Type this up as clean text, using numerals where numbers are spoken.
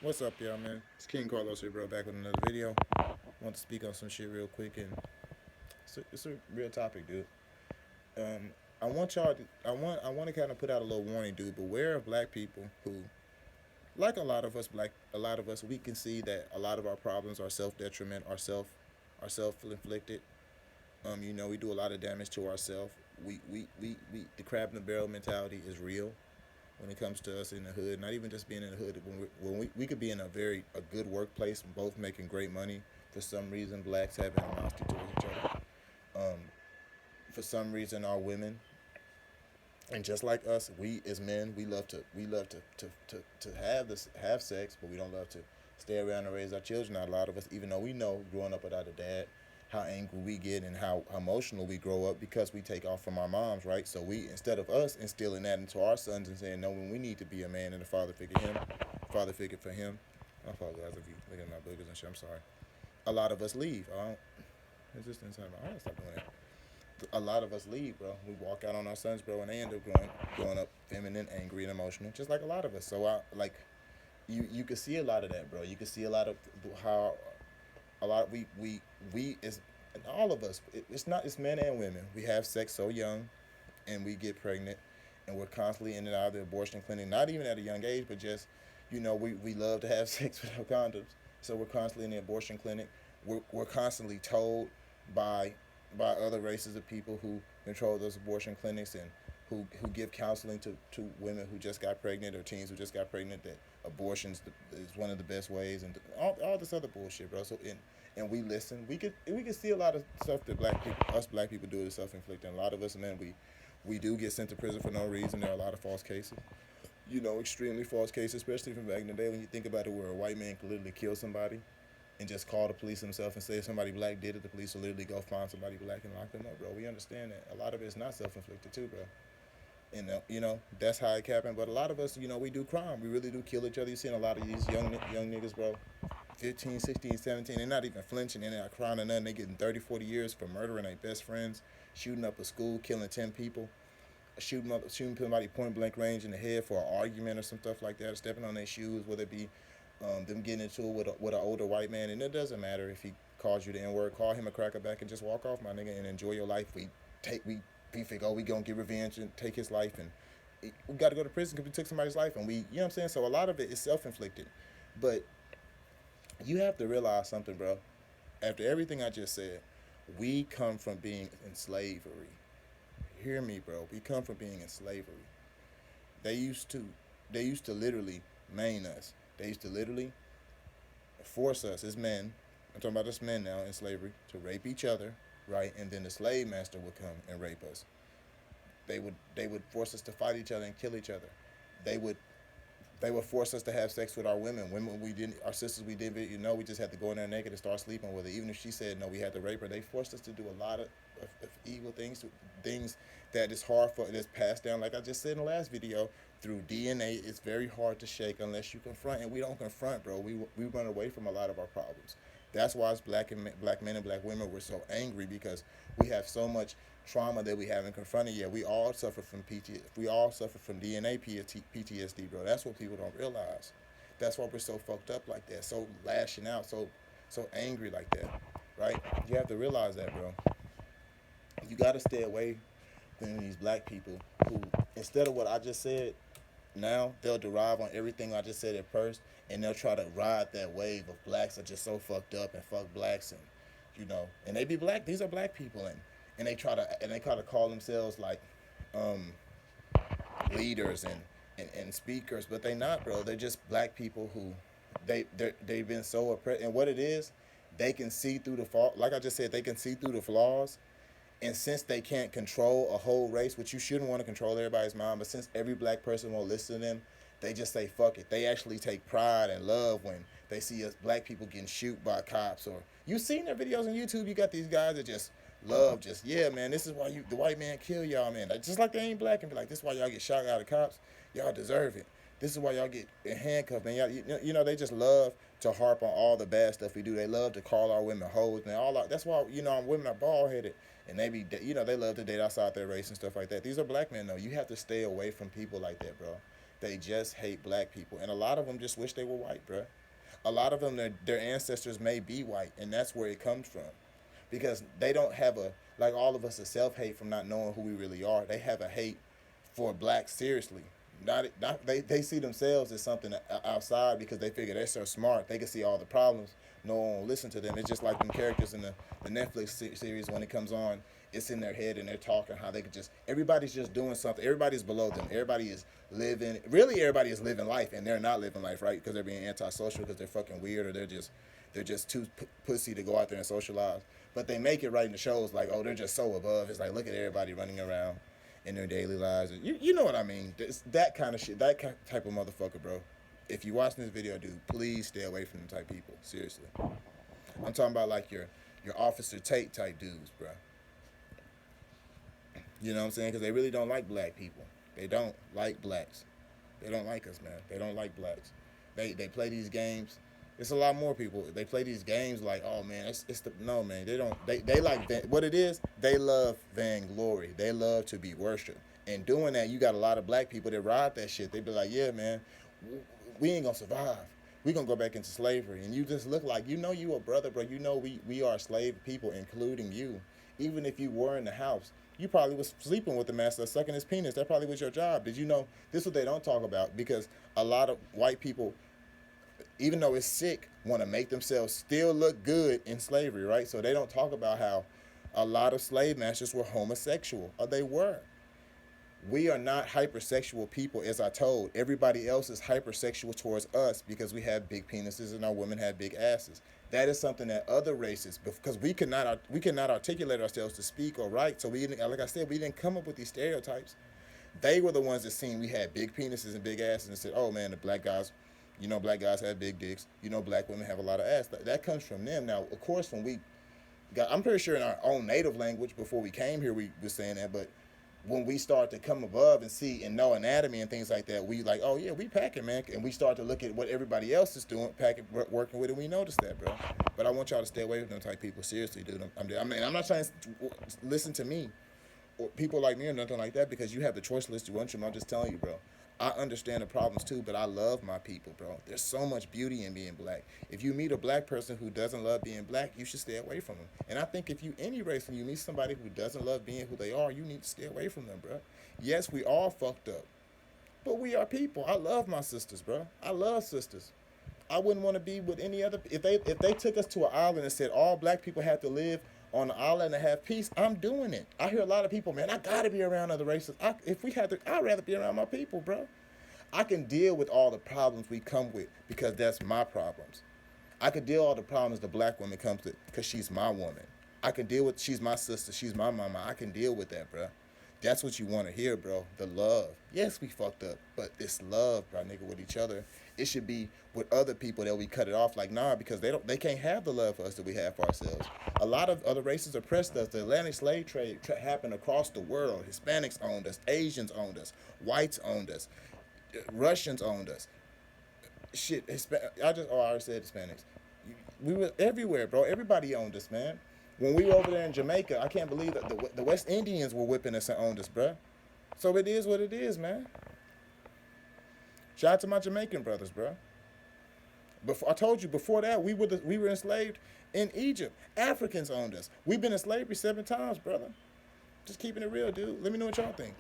What's up, y'all, man? It's King Carlos here, bro, back with another video. Want to speak on some shit real quick, and it's a real topic, dude. Um, I want y'all to, I want to kind of put out a little warning, dude. Beware of black people who, like a lot of us, we can see that a lot of our problems are self detriment, are self inflicted. We do a lot of damage to ourselves. The crab in the barrel mentality is real when it comes to us in the hood. Not even just being in the hood. When we could be in a good workplace, both making great money. For some reason, blacks have animosity towards each other. Um, for some reason, our women, and just like us, we as men, we love to have sex, but we don't love to stay around and raise our children. Not a lot of us, even though we know growing up without a dad, how angry we get and how emotional we grow up because we take off from our moms, right? So we, instead of us instilling that into our sons and saying, no, when we need to be a man and a father figure for him. I apologize if you look at my boogers and shit. I'm sorry. A lot of us leave. I don't. It's just inside my eyes. Stop doing that. A lot of us leave, bro. We walk out on our sons, bro, and they end up growing up feminine, angry, and emotional, just like a lot of us. So I like you can see a lot of that, bro. You can see a lot of how a lot we is and all of us. It's men and women. We have sex so young, and we get pregnant, and we're constantly in and out of the abortion clinic. Not even at a young age, but just we love to have sex without condoms. So we're constantly in the abortion clinic. We're constantly told by other races of people who control those abortion clinics and who give counseling to women who just got pregnant or teens who just got pregnant that abortions is one of the best ways and all this other bullshit, bro. So and we listen. We could see a lot of stuff that black people do to self inflicting. A lot of us men we do get sent to prison for no reason. There are a lot of false cases. Extremely false cases, especially from back in the day when you think about it, where a white man could literally kill somebody and just call the police himself and say if somebody black did it, the police will literally go find somebody black and lock them up, bro. We understand that. A lot of it's not self-inflicted too, bro. And that's how it happened. But a lot of us, we do crime. We really do kill each other. You've seen a lot of these young niggas, bro. 15, 16, 17, they're not even flinching. They're not crying or nothing. They getting 30, 40 years for murdering their best friends, shooting up a school, killing 10 people, shooting somebody point blank range in the head for an argument or some stuff like that, or stepping on their shoes, whether it be them getting into it with an older white man. And it doesn't matter if he calls you the N word, call him a crackerback and just walk off, my nigga, and enjoy your life. We think, oh, we gonna get revenge and take his life, and we got to go to prison because we took somebody's life, and what I'm saying. So a lot of it is self-inflicted, but you have to realize something, bro. After everything I just said, we come from being in slavery. Hear me, bro. We come from being in slavery. They used to, they used to literally maim us. They used to literally force us as men. I'm talking about us men now in slavery to rape each other, right? And then the slave master would come and rape us. They would force us to fight each other and kill each other. They would they would force us to have sex with our women. Women we didn't, our sisters we didn't, we just had to go in there naked and start sleeping with her. Even if she said no, we had to rape her. They forced us to do a lot of evil things that is hard for, that's passed down. Like I just said in the last video, through DNA, it's very hard to shake unless you confront, and we don't confront, bro. We run away from a lot of our problems. That's why as black men and black women we're so angry because we have so much trauma that we haven't confronted yet. We all suffer from PTSD. We all suffer from DNA PTSD, bro. That's what people don't realize. That's why we're so fucked up like that, so lashing out, so angry like that, right? You have to realize that, bro. You got to stay away from these black people who, instead of what I just said, now they'll derive on everything I just said at first, and they'll try to ride that wave of blacks are just so fucked up and fuck blacks, and they be black. These are black people, and they try to call themselves like um, leaders and speakers, but they not, bro. They're just black people who they've been so oppressed, and what it is, they can see through the fault. Like I just said, they can see through the flaws, and since they can't control a whole race, which you shouldn't want to control everybody's mind, but since every black person won't listen to them, they just say fuck it. They actually take pride and love when they see us black people getting shoot by cops. Or you seen their videos on YouTube. You got these guys that just love, just yeah, man. This is why the white man kill y'all, man. Like, just like they ain't black and be like, this is why y'all get shot out of cops. Y'all deserve it. This is why y'all get handcuffed, man. Y'all, they just love to harp on all the bad stuff we do. They love to call our women hoes, man. That's why women are bald headed, and they love to date outside their race and stuff like that. These are black men though. You have to stay away from people like that, bro. They just hate black people, and a lot of them just wish they were white, bro. A lot of them, their ancestors may be white, and that's where it comes from, because they don't have a, like all of us, a self hate from not knowing who we really are. They have a hate for blacks seriously. Not they see themselves as something outside because they figure they're so smart. They can see all the problems. No one will listen to them. It's just like them characters in the Netflix series when it comes on. It's in their head and they're talking how they could just, everybody's just doing something. Everybody's below them. Everybody is living, really everybody is living life, and they're not living life, right? Because they're being antisocial, because they're fucking weird, or they're just too pussy to go out there and socialize. But they make it right in the shows like, oh, they're just so above. It's like, look at everybody running around in their daily lives. You know what I mean? It's that kind of shit, that type of motherfucker, bro. If you watching this video, dude, please stay away from them type people. Seriously. I'm talking about like your Officer Tate type dudes, bro. You know what I'm saying? Because they really don't like black people. They don't like blacks. They don't like us, man. They don't like blacks. They play these games. It's a lot more people. They play these games like, oh man, it's the, no man. They don't. They like what it is. They love vainglory. They love to be worshipped. And doing that, you got a lot of black people that ride that shit. They be like, yeah, man, we ain't gonna survive. We gonna go back into slavery. And you just look like, you know, you a brother, bro. You know we are slave people, including you. Even if you were in the house, you probably was sleeping with the master, sucking his penis. That probably was your job. Did you know? This is what they don't talk about, because a lot of white people, even though it's sick, want to make themselves still look good in slavery, right? So they don't talk about how a lot of slave masters were homosexual, or they were. We are not hypersexual people, as I told. Everybody else is hypersexual towards us because we have big penises and our women have big asses. That is something that other races, because we cannot articulate ourselves to speak or write. So we, like I said, we didn't come up with these stereotypes. They were the ones that seen we had big penises and big asses and said, oh man, the black guys, you know, black guys have big dicks. You know, black women have a lot of ass. That comes from them. Now, of course, when we got, I'm pretty sure in our own native language before we came here, we were saying that, but when we start to come above and see and know anatomy and things like that, we like, oh yeah, we packing, man. And we start to look at what everybody else is doing, packing, working with, and we notice that, bro. But I want y'all to stay away from them type people. Seriously, dude. I'm not trying to listen to me or people like me or nothing like that, because you have the choice list you want to. I'm just telling you, bro. I understand the problems too, but I love my people, bro. There's so much beauty in being black. If you meet a black person who doesn't love being black, you should stay away from them. And I think if you any race and you meet somebody who doesn't love being who they are, you need to stay away from them, bro. Yes, we all fucked up, but we are people. I love my sisters, bro. I love sisters. I wouldn't want to be with any other. If they took us to an island and said all black people have to live on the island and have peace, I'm doing it. I hear a lot of people, man, I gotta be around other races. If we had to, I'd rather be around my people, bro. I can deal with all the problems we come with because that's my problems. I can deal with all the problems the black woman comes with because she's my woman. I can deal with, she's my sister, she's my mama. I can deal with that, bro. That's what you want to hear, bro. The love. Yes, we fucked up, but this love, bro, nigga, with each other. It should be with other people that we cut it off. Like, nah, because they can't have the love for us that we have for ourselves. A lot of other races oppressed us. The Atlantic slave trade happened across the world. Hispanics owned us. Asians owned us. Whites owned us. Russians owned us. Shit, I already said Hispanics. We were everywhere, bro. Everybody owned us, man. When we were over there in Jamaica, I can't believe that the West Indians were whipping us and owned us, bro. So it is what it is, man. Shout out to my Jamaican brothers, bro. I told you before that we were enslaved in Egypt. Africans owned us. We've been in slavery 7 times, brother. Just keeping it real, dude. Let me know what y'all think.